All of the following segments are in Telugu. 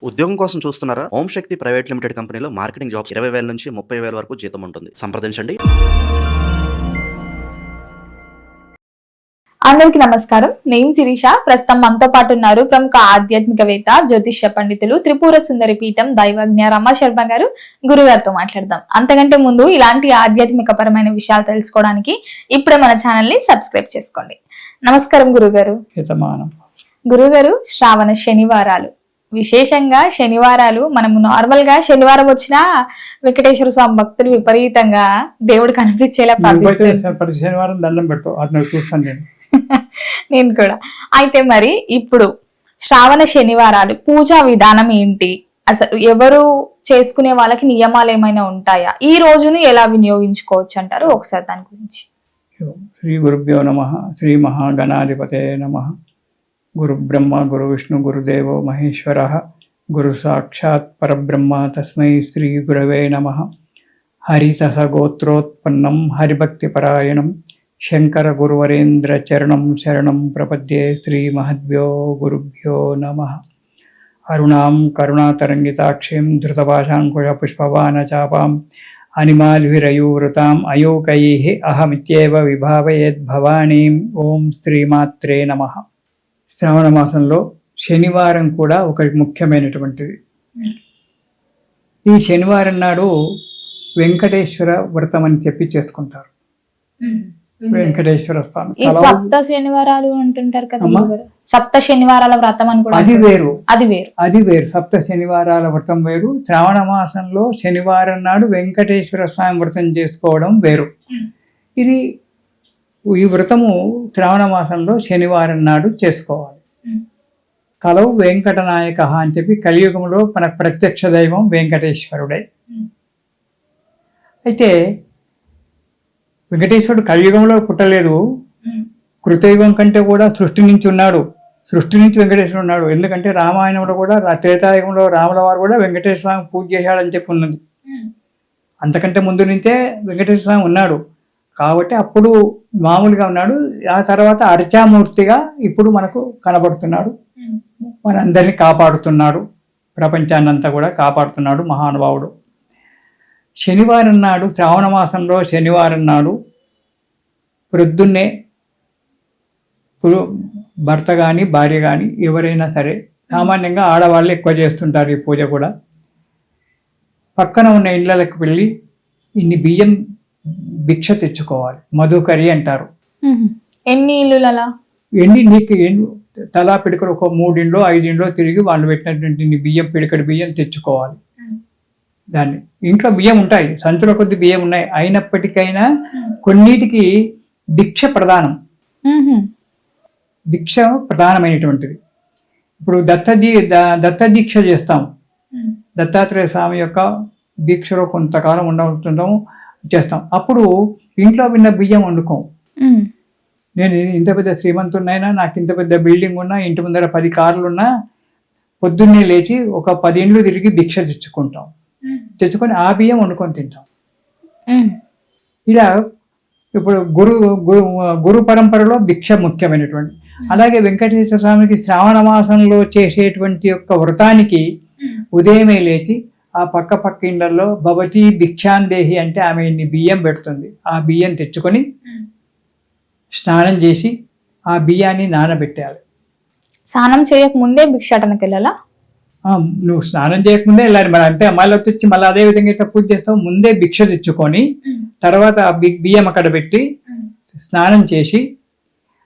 ఉద్యోగం కోసం చూస్తున్నారా? ఓం శక్తి ప్రైవేట్ లిమిటెడ్ కంపెనీలో మార్కెటింగ్ జాబ్స్ 20,000 నుంచి 30,000 వరకు జీతం ఉంటుంది. సంప్రదించండి. అందరికి నమస్కారం. నేను శిరీష. ప్రస్తుతం మనతో పాటు ఉన్నారు ప్రముఖ ఆధ్యాత్మికవేత్త, జ్యోతిష్య పండితులు, త్రిపుర సుందరి పీఠం దైవజ్ఞ రమ శర్మ గారు. గురుగారితో మాట్లాడదాం. అంతకంటే ముందు ఇలాంటి ఆధ్యాత్మిక పరమైన విషయాలు తెలుసుకోవడానికి ఇప్పుడే మన ఛానల్ ని సబ్స్క్రైబ్ చేసుకోండి. నమస్కారం గురుగారు. గురుగారు, శ్రావణ శనివారాలు, విశేషంగా శనివారాలు మనము నార్మల్ గా శనివారం వచ్చినా వెంకటేశ్వర స్వామి భక్తులు విపరీతంగా దేవుడు కనిపించేలా శనివారం దండం పెడతావు చూస్తాను నేను కూడా. అయితే మరి ఇప్పుడు శ్రావణ శనివారాలు పూజా విధానం ఏంటి, అసలు ఎవరు చేసుకునే వాళ్ళకి నియమాలు ఏమైనా ఉంటాయా, ఈ రోజును ఎలా వినియోగించుకోవచ్చు అంటారు? ఒకసారి దాని గురించి. శ్రీ గురుభ్యో నమః. శ్రీ మహాగణాధిపతే నమః. గురు బ్రహ్మ గురు విష్ణు గురుదేవో మహేశ్వరః. గురు సాక్షాత్ పరబ్రహ్మ తస్మై శ్రీ గురవే నమః. హరిసహ గోత్రోత్పన్నం హరిభక్తిపరాయణం శంకర గురువరేంద్ర చరణం శరణం ప్రపద్యే. శ్రీ మహద్భ్యో గురుభ్యో నమః. అరుణాం కరుణాతరంగితాక్షీం ధృతపాశాంకుశ పుష్పవానచాపాం అనిమాద్విరయూవృతాం అయోకైః అహమిత్యేవ విభావయేద్భవానీం. ఓం శ్రీమాత్రే నమః. శ్రావణ మాసంలో శనివారం కూడా ఒక ముఖ్యమైనటువంటిది. ఈ శనివారం నాడు వెంకటేశ్వర వ్రతం అని చెప్పి చేసుకుంటారు. వెంకటేశ్వర స్వామి సప్త శనివారాలు అంటుంటారు కదా, సప్త శనివారాల వ్రతం అని కూడా. అది వేరు. సప్త శనివారాల వ్రతం వేరు. శ్రావణ మాసంలో శనివారం నాడు వెంకటేశ్వర స్వామి వ్రతం చేసుకోవడం వేరు. ఇది ఈ వ్రతము శ్రావణ మాసంలో శనివారం నాడు చేసుకోవాలి. కలవు వెంకటనాయక అని చెప్పి కలియుగంలో మన ప్రత్యక్ష దైవం వెంకటేశ్వరుడే. అయితే వెంకటేశ్వరుడు కలియుగంలో పుట్టలేదు, కృతయుగం కంటే కూడా సృష్టి నుంచి ఉన్నాడు. సృష్టి నుంచి వెంకటేశ్వరుడు ఉన్నాడు. ఎందుకంటే రామాయణంలో కూడా త్రేతాయుగంలో రాముల వారు కూడా వెంకటేశ్వర స్వామి పూజ చేశాడని చెప్పి ఉన్నది. అంతకంటే ముందు నుంచే వెంకటేశ్వర స్వామి ఉన్నాడు కాబట్టి అప్పుడు మామూలుగా ఉన్నాడు. ఆ తర్వాత అర్చామూర్తిగా ఇప్పుడు మనకు కనబడుతున్నాడు. మనందరినీ కాపాడుతున్నాడు, ప్రపంచాన్నంతా కూడా కాపాడుతున్నాడు మహానుభావుడు. శనివారం నాడు, శ్రావణ మాసంలో శనివారం నాడు ప్రొద్దున్నే భర్త కానీ భార్య కానీ ఎవరైనా సరే, సామాన్యంగా ఆడవాళ్ళు ఎక్కువ చేస్తుంటారు ఈ పూజ కూడా, పక్కన ఉన్న ఇళ్ళకి వెళ్ళి ఇన్ని బియ్యం భిక్ష తెచ్చుకోవాలి. మధుకరి అంటారు. ఎన్ని ఇల్లు అలా నీకు తలా పిడికలు ఒక 3 ఇండ్లో 5 ఇండ్లో తిరిగి వాళ్ళు పెట్టినటువంటి బియ్యం, పిడికడి బియ్యం తెచ్చుకోవాలి. దాన్ని ఇంట్లో బియ్యం ఉంటాయి, సంచుల కొద్ది బియ్యం ఉన్నాయి, అయినప్పటికైనా కొన్నిటికి భిక్ష ప్రధానం. భిక్ష ప్రధానమైనటువంటిది. ఇప్పుడు దత్త దీక్ష చేస్తాం. దత్తాత్రేయ స్వామి యొక్క దీక్షలో కొంతకాలం ఉంటుంటాము, చేస్తాం. అప్పుడు ఇంట్లో విన్న బియ్యం వండుకోం. నేను ఇంత పెద్ద శ్రీమంతున్నైనా, నాకు ఇంత పెద్ద బిల్డింగ్ ఉన్నా, ఇంటి ముందర 10 కార్లు ఉన్నా, పొద్దున్నే లేచి ఒక 10 ఇండ్లు తిరిగి భిక్ష తెచ్చుకొని ఆ బియ్యం వండుకొని తింటాం. ఇలా ఇప్పుడు గురు పరంపరలో భిక్ష ముఖ్యమైనటువంటి. అలాగే వెంకటేశ్వర స్వామికి శ్రావణ మాసంలో చేసేటువంటి యొక్క వ్రతానికి ఉదయమే లేచి ఆ పక్క ఇండ్లలో భవతి భిక్షాందేహి అంటే ఆమె ఇన్ని బియ్యం పెడుతుంది. ఆ బియ్యం తెచ్చుకొని స్నానం చేసి ఆ బియ్యాన్ని నానబెట్టాలి. స్నానం చేయకముందే భిక్షాటనకి వెళ్ళాలా? నువ్వు స్నానం చేయకముందే వెళ్ళాలి. మరి అంతే, మళ్ళీ వచ్చి మళ్ళీ అదే విధంగా అయితే పూజ చేస్తావు. ముందే భిక్ష తెచ్చుకొని తర్వాత ఆ బియ్యం అక్కడ పెట్టి స్నానం చేసి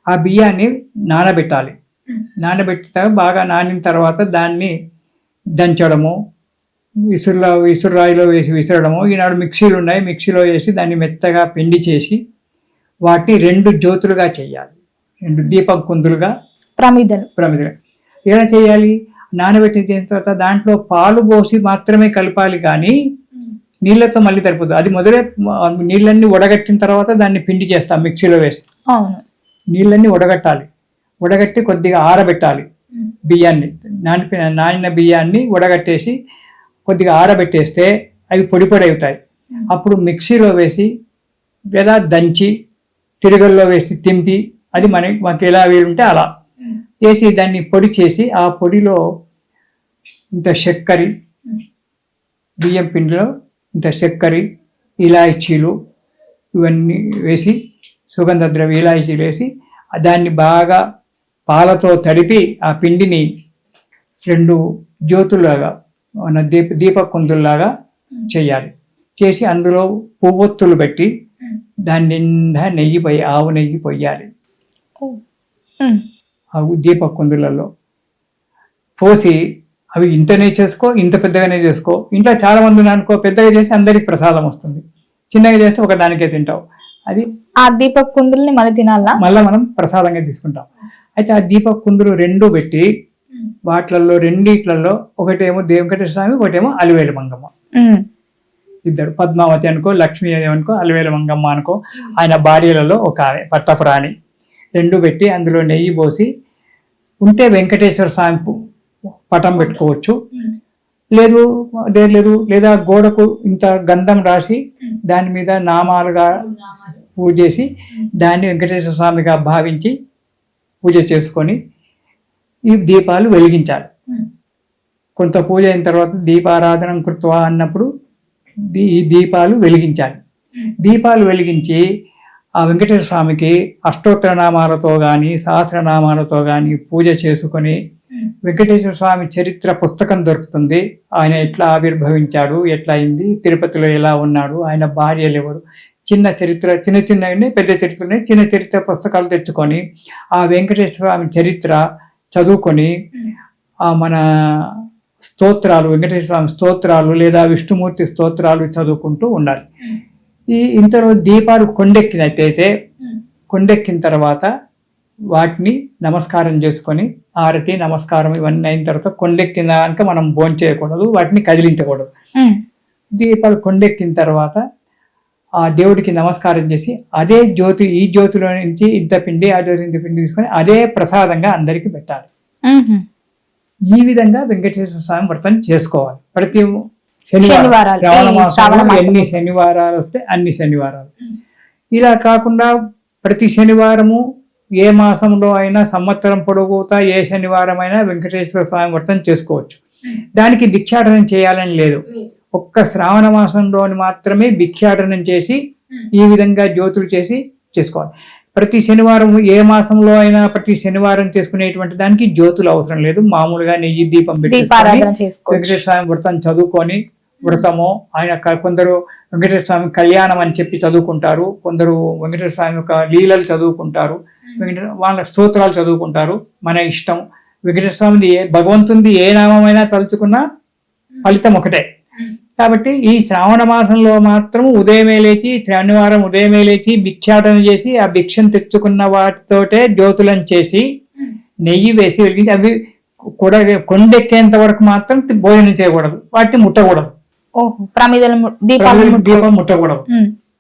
ఆ బియ్యాన్ని నానబెట్టాలి. నానబెట్టి బాగా నానిన తర్వాత దాన్ని దంచడము, విసురాయిలో వేసి విసరడము. ఈనాడు మిక్సీలు ఉన్నాయి, మిక్సీలో వేసి దాన్ని మెత్తగా పిండి చేసి వాటిని 2 జ్యోతులుగా చేయాలి. 2 దీపం కుందులుగా, ప్రమిదలు. ఎలా చేయాలి? నానబెట్టిన తర్వాత దాంట్లో పాలు పోసి మాత్రమే కలపాలి, కానీ నీళ్ళతో మళ్ళీ తడిపోతుంది. అది మొదలే నీళ్ళన్నీ ఉడగట్టిన తర్వాత దాన్ని పిండి చేస్తాం మిక్సీలో వేసి. నీళ్ళన్నీ ఉడగట్టి కొద్దిగా ఆరబెట్టాలి. బియ్యాన్ని నానిన బియ్యాన్ని ఉడగట్టేసి కొద్దిగా ఆరబెట్టేస్తే అవి పొడి అవుతాయి. అప్పుడు మిక్సీలో వేసి లేదా దంచి తిరగల్లో వేసి తింపి, అది మాకు ఎలా వీలుంటే అలా వేసి దాన్ని పొడి చేసి ఆ పొడిలో ఇంత చక్కెర, బియ్యం పిండిలో ఇంత చక్కెర, ఇలాచీలు ఇవన్నీ వేసి, సుగంధ ద్రవ్య ఇలాచీలు వేసి దాన్ని బాగా పాలతో తడిపి ఆ పిండిని 2 జ్యోతుల్లాగా మన దీపకుందుల్లాగా చేయాలి. చేసి అందులో పువ్వొత్తులు పెట్టి దాని నిండా ఆవు నెయ్యి పొయ్యాలి. ఆ దీపకుందులలో పోసి అవి ఇంతనే చేసుకో, ఇంత పెద్దగానే చేసుకో. ఇంట్లో చాలా మంది అనుకో, పెద్దగా చేసి అందరికి ప్రసాదం వస్తుంది, చిన్నగా చేస్తే ఒక దానికే తింటావు. అది ఆ దీప కుందుల్ని మళ్ళీ తినాలా, మళ్ళీ మనం ప్రసాదంగా తీసుకుంటాం. అయితే ఆ దీప కుందులు 2 పెట్టి వాటిలలో 2 ఒకటేమో వెంకటేశ్వర స్వామి, ఒకటేమో అలివేలు మంగమ్మ. ఇద్దరు, పద్మావతి అనుకో, లక్ష్మీ అనుకో, అలివేలు మంగమ్మ అనుకో. ఆయన భార్యలలో ఒక ఆమె పట్టపురాణి. 2 పెట్టి అందులో నెయ్యి పోసి ఉంటే వెంకటేశ్వర స్వామి పటం పెట్టుకోవచ్చు. లేదు లేదా గోడకు ఇంత గంధం రాసి దాని మీద నామాలుగా పూజ చేసి దాన్ని వెంకటేశ్వర స్వామిగా భావించి పూజ చేసుకొని ఈ దీపాలు వెలిగించాలి. కొంత పూజ అయిన తర్వాత దీపారాధన కృత్వా అన్నప్పుడు ఈ దీపాలు వెలిగించాలి. దీపాలు వెలిగించి ఆ వెంకటేశ్వర స్వామికి అష్టోత్తర నామాలతో కానీ సహస్రనామాలతో కానీ పూజ చేసుకొని, వెంకటేశ్వర స్వామి చరిత్ర పుస్తకం దొరుకుతుంది. ఆయన ఎట్లా ఆవిర్భవించాడు, ఎట్లా అయింది, తిరుపతిలో ఎలా ఉన్నాడు, ఆయన భార్యలు ఎవరు, చిన్న చరిత్ర, చిన్న పెద్ద చరిత్రని, చిన్న చరిత్ర పుస్తకాలు తెచ్చుకొని ఆ వెంకటేశ్వర స్వామి చరిత్ర చదువుకొని ఆ మన స్తోత్రాలు, వెంకటేశ్వర స్వామి స్తోత్రాలు లేదా విష్ణుమూర్తి స్తోత్రాలు చదువుకుంటూ ఉండాలి. ఇంతలో దీపాలు కొండెక్కినట్టయితే కొండెక్కిన తర్వాత వాటిని నమస్కారం చేసుకొని, ఆరతి నమస్కారం ఇవన్నీ అయిన తర్వాత కొండెక్కినాక మనం భోంచేయకూడదు, వాటిని కదిలించకూడదు. దీపాలు కొండెక్కిన తర్వాత ఆ దేవుడికి నమస్కారం చేసి అదే జ్యోతి, ఈ జ్యోతిలో నుంచి ఇంత పిండి, ఆ జ్యోతి ఇంత పిండి తీసుకొని అదే ప్రసాదంగా అందరికి పెట్టాలి. ఈ విధంగా వెంకటేశ్వర స్వామి వ్రతం చేసుకోవాలి. ప్రతి శనివారం, శ్రావణ మాసంలో ఎన్ని శనివారాలు వస్తే అన్ని శనివారాలు. ఇలా కాకుండా ప్రతి శనివారము ఏ మాసంలో అయినా సంవత్సరం పొడుగుతా ఏ శనివారం అయినా వెంకటేశ్వర స్వామి వ్రతం చేసుకోవచ్చు. దానికి భిక్షాటనం చేయాలని లేదు. ఒక్క శ్రావణ మాసంలోని మాత్రమే భిక్షాటనం చేసి ఈ విధంగా జ్యోతులు చేసి చేసుకోవాలి. ప్రతి శనివారం ఏ మాసంలో అయినా ప్రతి శనివారం చేసుకునేటువంటి దానికి జ్యోతులు అవసరం లేదు. మామూలుగా నెయ్యి దీపం పెట్టి వెంకటేశ్వర స్వామి వ్రతం చదువుకొని, వ్రతము ఆయన కొందరు వెంకటేశ్వర స్వామి కళ్యాణం అని చెప్పి చదువుకుంటారు, కొందరు వెంకటేశ్వర స్వామి యొక్క లీలలు చదువుకుంటారు, వాళ్ళ స్తోత్రాలు చదువుకుంటారు. మన ఇష్టం. వెంకటేశ్వర స్వామిది భగవంతునిది ఏ నామమైనా తలుచుకున్నా ఫలితం ఒకటే. కాబట్టి ఈ శ్రావణ మాసంలో మాత్రం ఉదయమే లేచి, శనివారం ఉదయమే లేచి భిక్షాటన చేసి ఆ భిక్షను తెచ్చుకున్న వాటితోటే జ్యోతులను చేసి నెయ్యి వేసి వెలిగించి అవి కూడా కొండెక్కేంత వరకు మాత్రం భోజనం చేయకూడదు, వాటిని ముట్టకూడదు. దీపం ముట్టకూడదు.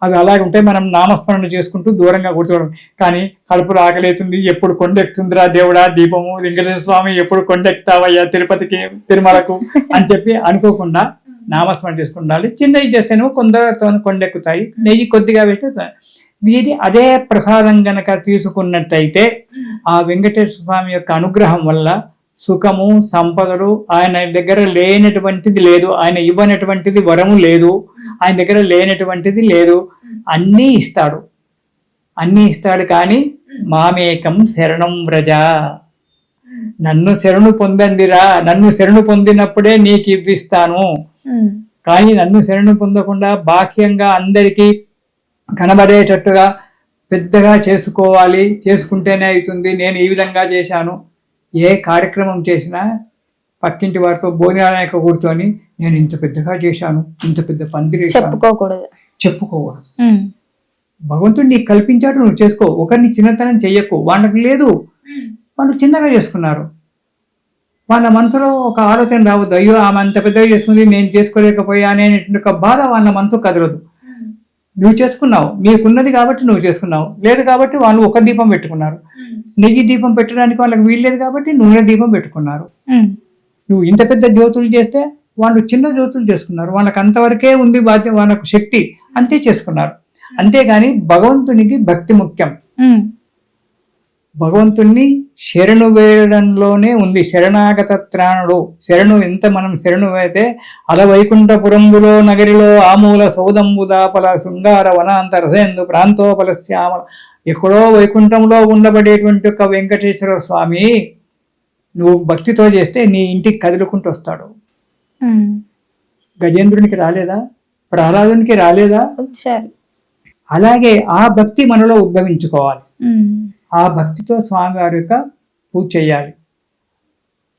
అవి అలాగే ఉంటే మనం నామస్మరణ చేసుకుంటూ దూరంగా కూర్చోవడం. కానీ కడుపులో ఆకలితుంది, ఎప్పుడు కొండెక్కుతుందిరా దేవుడా దీపము, వెంకటేశ్వర స్వామి ఎప్పుడు కొండెక్కుతావయ్యా తిరుపతికి, తిరుమలకు అని చెప్పి అనుకోకుండా నామస్మరణ చేసుకుంటాలి. చిన్నవి చేస్తేనేమో కొందరితో కొండెక్కుతాయి, నెయ్యి కొద్దిగా వేస్తే ఇది అదే ప్రసాదం గనక తీసుకున్నట్టయితే ఆ వెంకటేశ్వర స్వామి యొక్క అనుగ్రహం వల్ల సుఖము, సంపదలు ఆయన దగ్గర లేనటువంటిది లేదు, ఆయన ఇవ్వనటువంటిది వరము లేదు, ఆయన దగ్గర లేనటువంటిది లేదు. అన్నీ ఇస్తాడు, అన్నీ ఇస్తాడు. కానీ మామేకం శరణం వ్రజ, నన్ను శరణు పొందండిరా, నన్ను శరణు పొందినప్పుడే నీకు ఇవ్విస్తాను. కానీ నన్ను శరణు పొందకుండా బాహ్యంగా అందరికీ కనబడేటట్టుగా పెద్దగా చేసుకోవాలి, చేసుకుంటేనే అవుతుంది, నేను ఈ విధంగా చేశాను. ఏ కార్యక్రమం చేసినా పక్కింటి వారితో భోజనాలక కూర్చొని నేను ఇంత పెద్దగా చేశాను, ఇంత పెద్ద పందిరి చెప్పుకోకూడదు. భగవంతుడు నీకు కల్పించాడు, నువ్వు చేసుకో. ఒకరిని చిన్నతనం చెయ్యకు. వాళ్ళకి లేదు, వాళ్ళు చిన్నగా చేసుకున్నారు. వాళ్ళ మనసులో ఒక ఆలోచన రావద్దు, అయ్యో ఆమె అంత పెద్దగా చేసుకుంది నేను చేసుకోలేకపోయానే ఒక బాధ వాళ్ళ మనసు కదలదు. నువ్వు చేసుకున్నావు, నీకున్నది కాబట్టి నువ్వు చేసుకున్నావు. లేదు కాబట్టి వాళ్ళు ఒక దీపం పెట్టుకున్నారు. నెయ్యి దీపం పెట్టడానికి వాళ్ళకి వీల్లేదు కాబట్టి నూనె దీపం పెట్టుకున్నారు. నువ్వు ఇంత పెద్ద జ్యోతులు చేస్తే వాళ్ళు చిన్న జ్యోతులు చేసుకున్నారు. వాళ్ళకి అంతవరకే ఉంది బాధ్యత, వాళ్ళకు శక్తి, అంతే చేసుకున్నారు. అంతేగాని భగవంతునికి భక్తి ముఖ్యం. భగవంతుణ్ణి శరణు వేయడంలోనే ఉంది. శరణాగత త్రాణుడు. శరణు ఎంత మనం శరణు అయితే అల వైకుంఠపురంబులో నగరిలో ఆమూల సౌదంబు దాపల శృంగార వనాంతర రసేందు ప్రాంతోపల శ్యామల, ఎక్కడో వైకుంఠంలో ఉండబడేటువంటి ఒక వెంకటేశ్వర స్వామి నువ్వు భక్తితో చేస్తే నీ ఇంటికి కదులుకుంటూ వస్తాడు. గజేంద్రునికి రాలేదా? ప్రహ్లాదునికి రాలేదా? వచ్చారు. అలాగే ఆ భక్తి మనలో ఉద్భవించుకోవాలి. ఆ భక్తితో స్వామివారి యొక్క పూజ చేయాలి.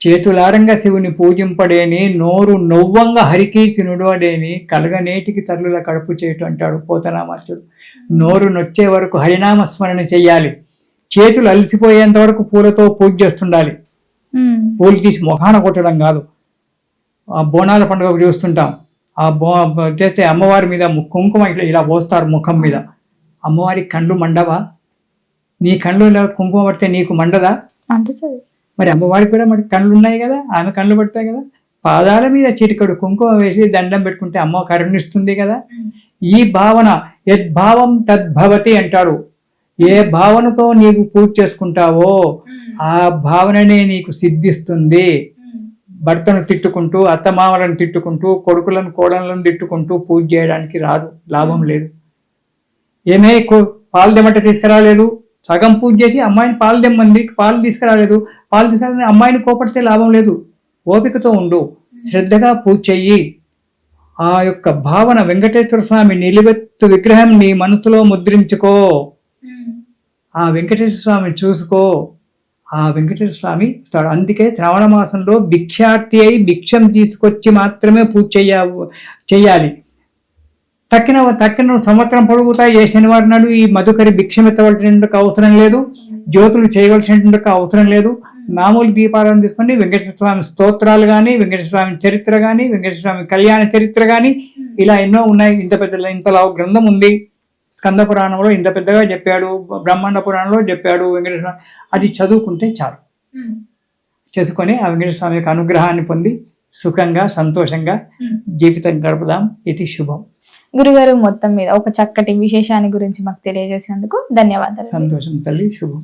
చేతులారంగా శివుని పూజింపడేని, నోరు నొవ్వంగా హరికీర్తినుడు అడేని, కలగనేటికి తల్లుల కడుపు చేయటం అంటాడు పోతనామాస్యుడు. నోరు నొచ్చే వరకు హరినామస్మరణ చెయ్యాలి. చేతులు అలసిపోయేంత వరకు పూలతో పూజ చేస్తుండాలి. పూలు తీసి మొఖాన కొట్టడం కాదు. ఆ బోనాల పండుగ చూస్తుంటాం. ఆ చేస్తే అమ్మవారి మీద కుంకుమ ఇట్లా ఇలా పోస్తారు ముఖం మీద. అమ్మవారికి కళ్ళు మండవా? నీ కళ్ళు కుంకుమ పడితే నీకు మండదా? మరి అమ్మవారికి కూడా మరి కళ్ళు ఉన్నాయి కదా, ఆమె కళ్ళు పడతాయి కదా. పాదాల మీద చిటికడు కుంకుమ వేసి దండం పెట్టుకుంటే అమ్మ కరుణిస్తుంది కదా. ఈ భావన యద్భావం తద్భవతి అంటాడు. ఏ భావనతో నీవు పూజ చేసుకుంటావో ఆ భావననే నీకు సిద్ధిస్తుంది. భర్తను తిట్టుకుంటూ, అత్తమామలను తిట్టుకుంటూ, కొడుకులను కోడలను తిట్టుకుంటూ పూజ చేయడానికి రాదు, లాభం లేదు. ఏమే పాలు దెమ్మట తీసుకురాలేదు, సగం పూజ చేసి అమ్మాయిని పాలు దెమ్మంది, పాలు తీసుకురాలేదు, పాలు తీసుకురా అమ్మాయిని కోపడితే లాభం లేదు. ఓపికతో ఉండు, శ్రద్ధగా పూజ చెయ్యి. ఆ యొక్క భావన వెంకటేశ్వర స్వామి నిలువెత్తు విగ్రహం నీ మనసులో ముద్రించుకో. ఆ వెంకటేశ్వర స్వామిని చూసుకో. ఆ వెంకటేశ్వర స్వామి ఇస్తాడు. అందుకే శ్రావణ మాసంలో భిక్షార్థి అయి భిక్షం తీసుకొచ్చి మాత్రమే పూజ చెయ్యాలి. తక్కిన సంవత్సరం పొడుగుతా ఏ శనివారం నాడు ఈ మధుకరి భిక్షం ఎత్తవలసిన అవసరం లేదు, జ్యోతులు చేయవలసిన అవసరం లేదు. మామూలు దీపాలను తీసుకొని వెంకటేశ్వర స్వామి స్తోత్రాలు కానీ, వెంకటేశ్వర స్వామి చరిత్ర కానీ, వెంకటేశ్వర స్వామి కళ్యాణ చరిత్ర కానీ ఇలా ఎన్నో ఉన్నాయి. ఇంతలా గ్రంథం ఉంది. స్కంద పురాణంలో ఇంత పెద్దగా చెప్పాడు, బ్రహ్మాండ పురాణంలో చెప్పాడు వెంకటేశ్వర. అది చదువుకుంటే చాలు. చేసుకొని ఆ వెంకటేశ్వర స్వామి యొక్క అనుగ్రహాన్ని పొంది సుఖంగా సంతోషంగా జీవితం గడుపుదాం. ఇది శుభం. గురుగారు, మొత్తం మీద ఒక చక్కటి విశేషాన్ని గురించి మాకు తెలియజేసినందుకు ధన్యవాదాలు. సంతోషం తల్లి, శుభం.